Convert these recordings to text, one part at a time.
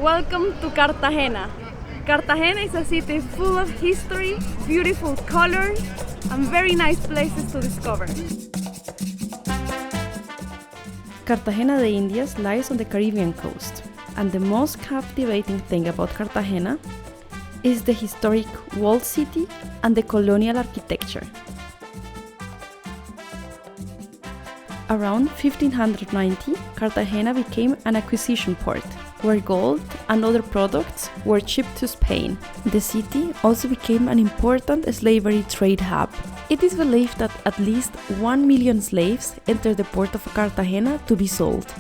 Welcome to Cartagena. Cartagena is a city full of history, beautiful colors, and very nice places to discover. Cartagena de Indias lies on the Caribbean coast, and the most captivating thing about Cartagena is the historic walled city and the colonial architecture. Around 1590, Cartagena became an acquisition port, where gold and other products were shipped to Spain. The city also became an important slavery trade hub. It is believed that at least 1 million slaves entered the port of Cartagena to be sold.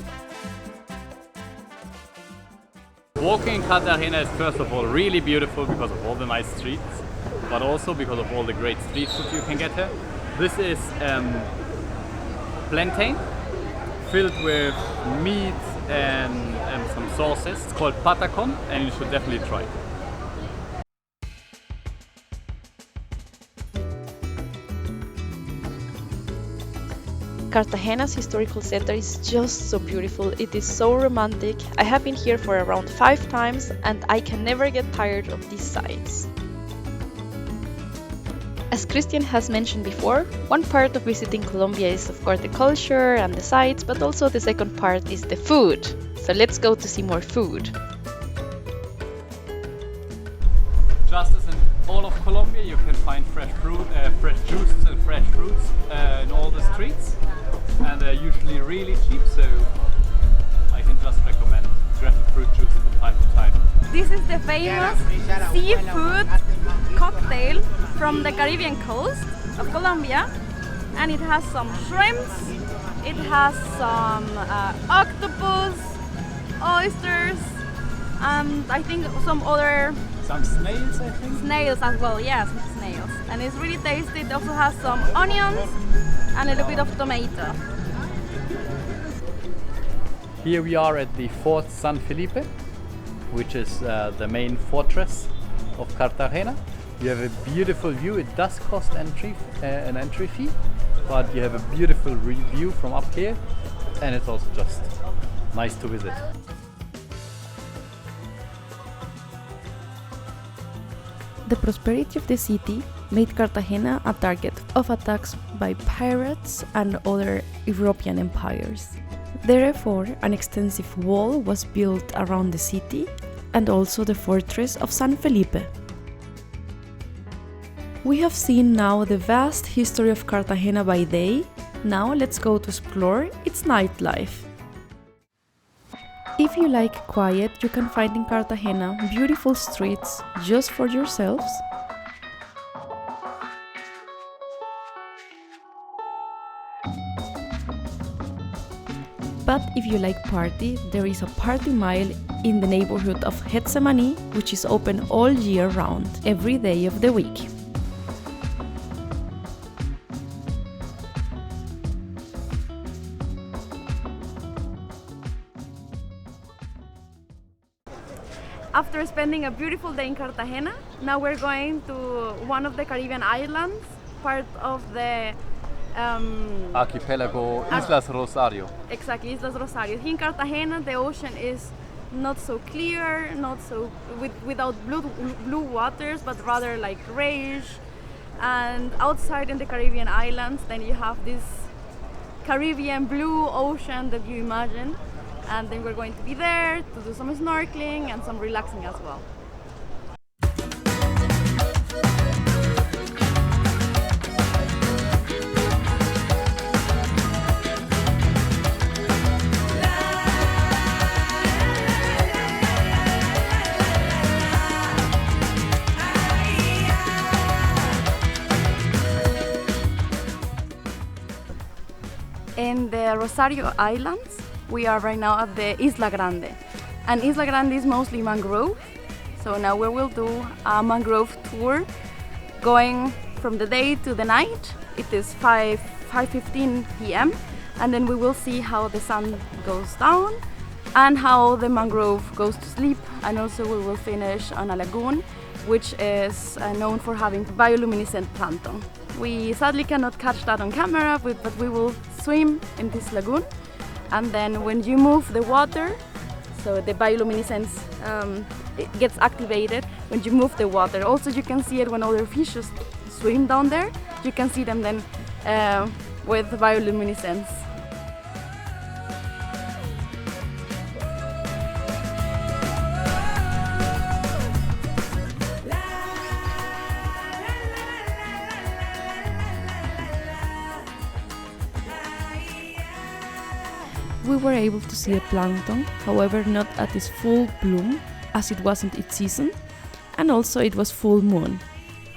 Walking in Cartagena is first of all really beautiful because of all the nice streets, but also because of all the great street food you can get here. This is plantain filled with meat and some sauces. It's called patacon, and you should definitely try it. Cartagena's historical center is just so beautiful. It is so romantic. I have been here for around 5 times and I can never get tired of these sights. As Christian has mentioned before, one part of visiting Colombia is of course the culture and the sights, but also the second part is the food. So let's go to see more food. Just as in all of Colombia, you can find fresh juices and fresh fruits in all the streets, and they're usually really cheap, so I can just recommend grape fruit juice from time to time. This is the famous seafood cocktail from the Caribbean coast of Colombia, and it has some shrimps, it has some octopus, oysters, and I think some other Some snails, I think? snails as well, yes, snails. And it's really tasty. It also has some onions and a little bit of tomato. Here we are at the Fort San Felipe, which is the main fortress of Cartagena. You have a beautiful view. It does cost an entry fee, but you have a beautiful view from up here, and it's also just nice to visit. The prosperity of the city made Cartagena a target of attacks by pirates and other European empires. Therefore, an extensive wall was built around the city and also the fortress of San Felipe. We have seen now the vast history of Cartagena by day. Now let's go to explore its nightlife. If you like quiet, you can find in Cartagena beautiful streets just for yourselves. But if you like party, there is a party mile in the neighborhood of Getsemani, which is open all year round, every day of the week. After spending a beautiful day in Cartagena, now we're going to one of the Caribbean islands, part of the Archipelago Islas Rosario. Exactly, Islas Rosario. Here in Cartagena, the ocean is not so clear, not so without blue waters, but rather like grayish. And outside in the Caribbean islands, then you have this Caribbean blue ocean that you imagine. And then we're going to be there to do some snorkeling and some relaxing as well. In the Rosario Islands, we are right now at the Isla Grande. And Isla Grande is mostly mangrove. So now we will do a mangrove tour going from the day to the night. It is 5:15 p.m. and then we will see how the sun goes down and how the mangrove goes to sleep. And also we will finish on a lagoon, which is known for having bioluminescent plankton. We sadly cannot catch that on camera, but we will swim in this lagoon. And then when you move the water, So the bioluminescence it gets activated when you move the water. Also, you can see it when other fish just swim down there. You can see them then with bioluminescence. We were able to see the plankton, however not at its full bloom, as it wasn't its season, and also it was full moon.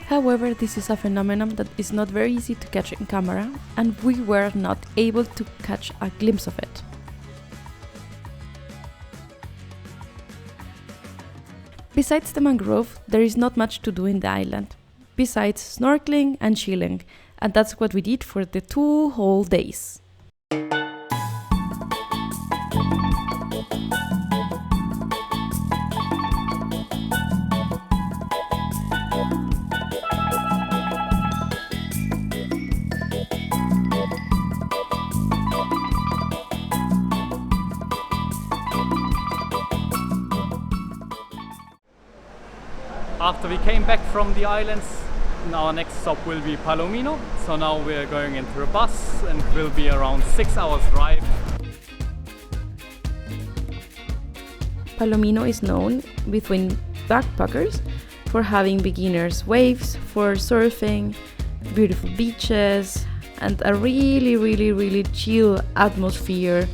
However, this is a phenomenon that is not very easy to catch in camera, and we were not able to catch a glimpse of it. Besides the mangrove, there is not much to do in the island, besides snorkeling and chilling, and that's what we did for the 2 whole days. After we came back from the islands, our next stop will be Palomino. So now we're going into a bus and it will be around 6 hours drive. Palomino is known between backpackers for having beginners waves, for surfing, beautiful beaches, and a really chill atmosphere.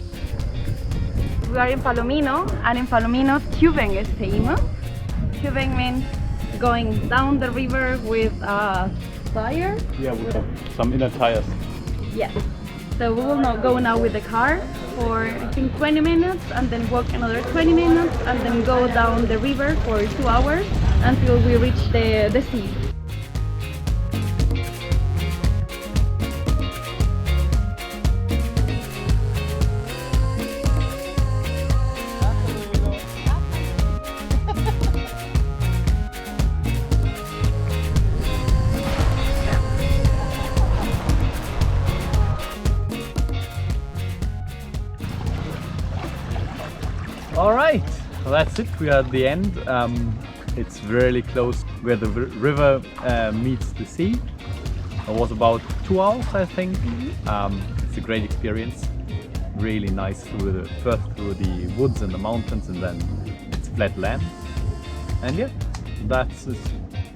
We are in Palomino, and in Palomino, tubing is famous. Tubing means going down the river with a tire. Yeah, with some inner tires. Yeah. So we will not go now with the car for I think 20 minutes and then walk another 20 minutes and then go down the river for 2 hours until we reach the sea. All right, well, that's it. We are at the end. It's really close where the river meets the sea. It was about 2 hours, I think. It's a great experience. Really nice first through the woods and the mountains, and then it's flat land. And yeah, that's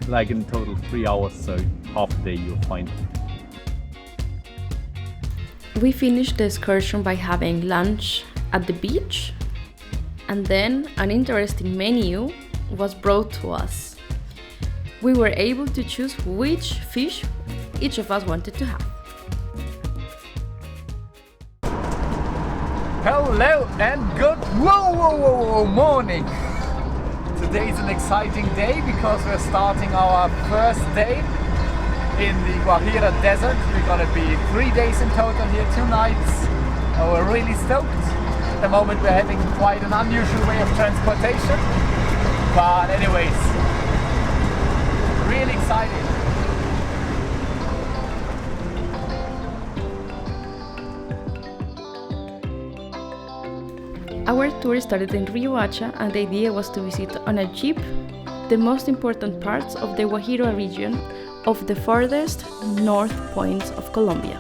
like in total 3 hours, so half a day you'll find. We finished the excursion by having lunch at the beach, and then an interesting menu was brought to us. We were able to choose which fish each of us wanted to have. Hello and good morning! Today is an exciting day because we're starting our first day in the Guajira Desert. We're gonna be 3 days in total here, 2 nights. We're really stoked. At the moment we're having quite an unusual way of transportation. But anyways, really excited. Our tour started in Rio Hacha, and the idea was to visit on a jeep the most important parts of the Guajira region of the farthest north points of Colombia.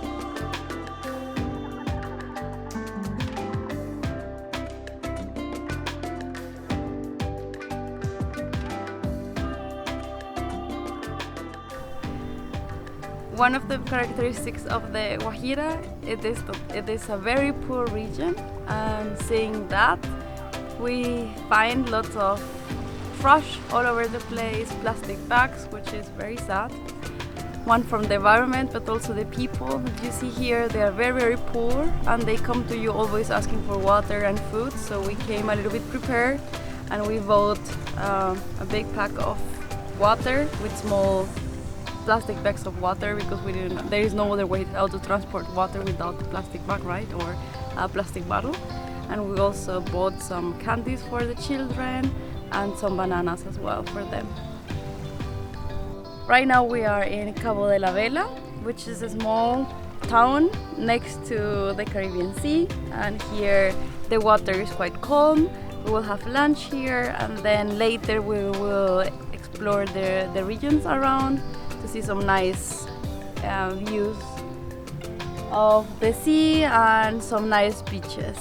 One of the characteristics of the Guajira it is a very poor region, and seeing that we find lots of trash all over the place, plastic bags, which is very sad. One from the environment, but also the people that you see here, they are very poor, and they come to you always asking for water and food. So we came a little bit prepared, and we bought a big pack of water with small plastic bags of water, because there is no other way how to transport water without a plastic bag, right, or a plastic bottle. And we also bought some candies for the children and some bananas as well for them. Right now we are in Cabo de la Vela, which is a small town next to the Caribbean Sea, and here the water is quite calm. We will have lunch here, and then later we will explore the regions around to see some nice views of the sea and some nice beaches.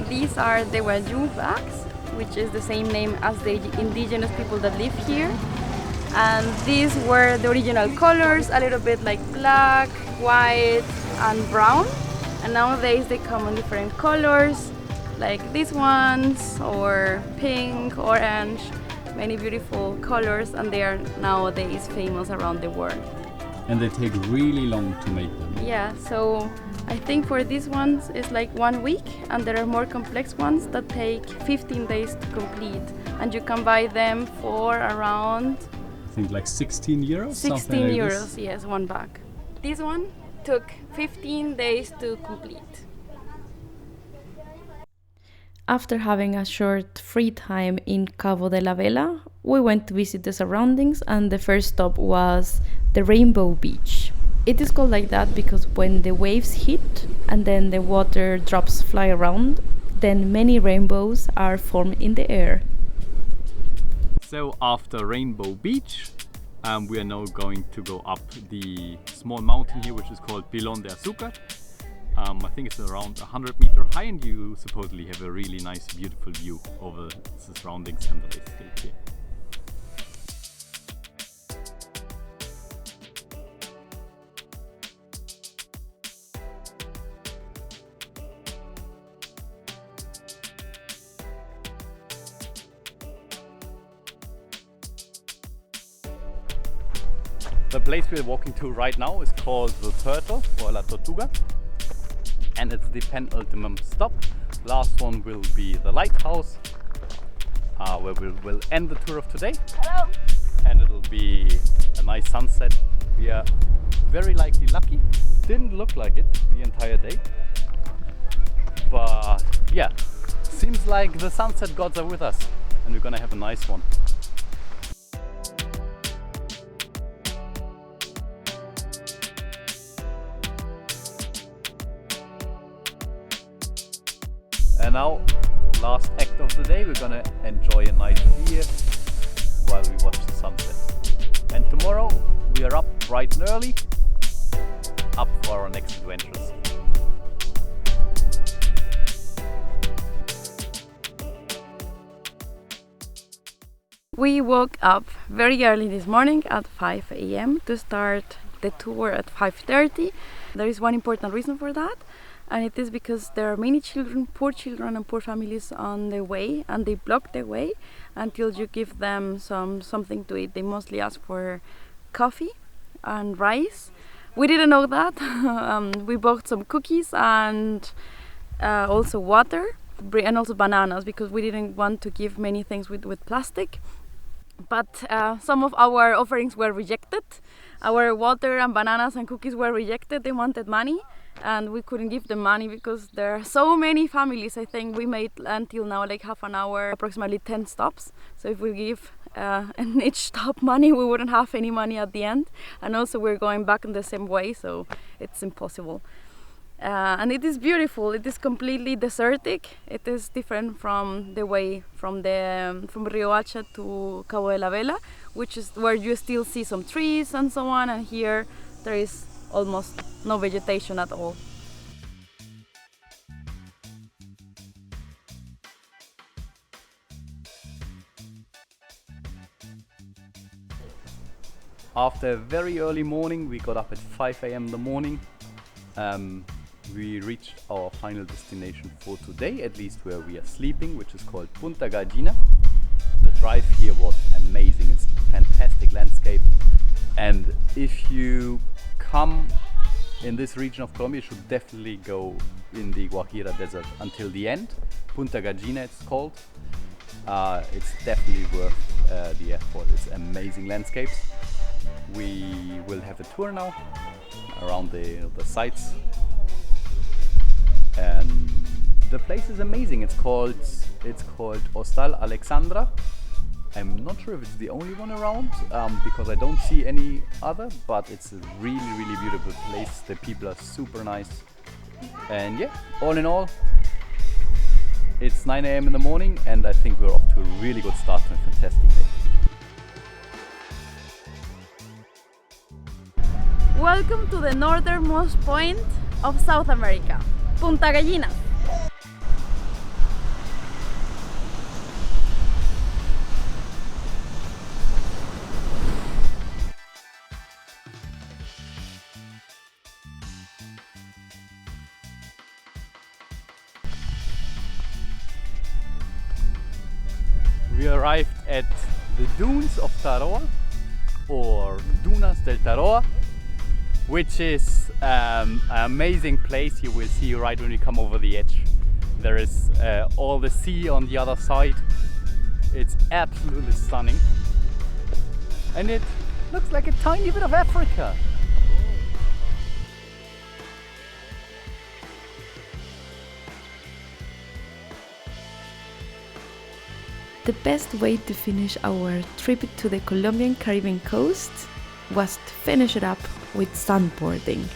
These are the Wayuu bags, which is the same name as the indigenous people that live here. And these were the original colors, a little bit like black, white and brown. And nowadays they come in different colors, like these ones, or pink, orange, many beautiful colors, and they are nowadays famous around the world. And they take really long to make them. Yeah, so I think for these ones it's like 1 week, and there are more complex ones that take 15 days to complete, and you can buy them for around I think like 16 euros? 16 like euros, this. yes, one bag. This one took 15 days to complete. After having a short free time in Cabo de la Vela, we went to visit the surroundings, and the first stop was the Rainbow Beach. It is called like that because when the waves hit and then the water drops fly around, then many rainbows are formed in the air. So after Rainbow Beach, we are now going to go up the small mountain here, which is called Pilón de Azúcar. I think it's around 100 meters high, and you supposedly have a really nice, beautiful view over the surroundings and the landscape here. The place we're walking to right now is called the Turtle, or La Tortuga, and it's the penultimate stop. Last one will be the lighthouse, where we'll end the tour of today. Hello! And it'll be a nice sunset. We are very likely lucky. Didn't look like it the entire day, but yeah, seems like the sunset gods are with us, and we're gonna have a nice one. And now, last act of the day, we're gonna enjoy a nice beer while we watch the sunset. And tomorrow, we are up bright and early, up for our next adventures. We woke up very early this morning at 5 a.m. to start the tour at 5:30. There is one important reason for that, and it is because there are many children and poor families on the way, and they block the way until you give them something to eat. They mostly ask for coffee and rice. We didn't know that. We bought some cookies and also water and also bananas, because we didn't want to give many things with plastic. But some of our offerings were rejected. Our water and bananas and cookies were rejected. They wanted money, and we couldn't give them money because there are so many families. I think we made until now like half an hour, approximately 10 stops. So if we give in each stop money, we wouldn't have any money at the end. And also we're going back in the same way, so it's impossible. And it is beautiful. It is completely desertic. It is different from the way from Rio Hacha to Cabo de la Vela, which is where you still see some trees and so on, and here there is almost no vegetation at all. After a very early morning, we got up at 5 a.m. in the morning. We reached our final destination for today, at least where we are sleeping, which is called Punta Gallina. The drive here was amazing. It's a fantastic landscape, and if you come in this region of Colombia, you should definitely go in the Guajira Desert until the end. Punta Gallina it's called. It's definitely worth the effort. It's amazing landscapes. We will have a tour now around the sites, and the place is amazing. It's called Hostal Alexandra. I'm not sure if it's the only one around, because I don't see any other, but it's a really beautiful place. The people are super nice, And yeah, all in all, it's 9 a.m. in the morning, and I think we're off to a really good start to a fantastic day. Welcome to the northernmost point of South America, Punta Gallinas. We arrived at the dunes of Taroa, or Dunas del Taroa, which is an amazing place you will see right when you come over the edge. There is all the sea on the other side. It's absolutely stunning. And it looks like a tiny bit of Africa. The best way to finish our trip to the Colombian Caribbean coast was to finish it up with sandboarding.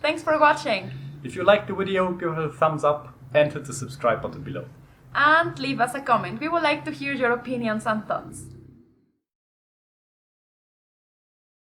Thanks for watching, If you liked the video, give it a thumbs up and hit the subscribe button below. and leave us a comment. We would like to hear your opinions and thoughts.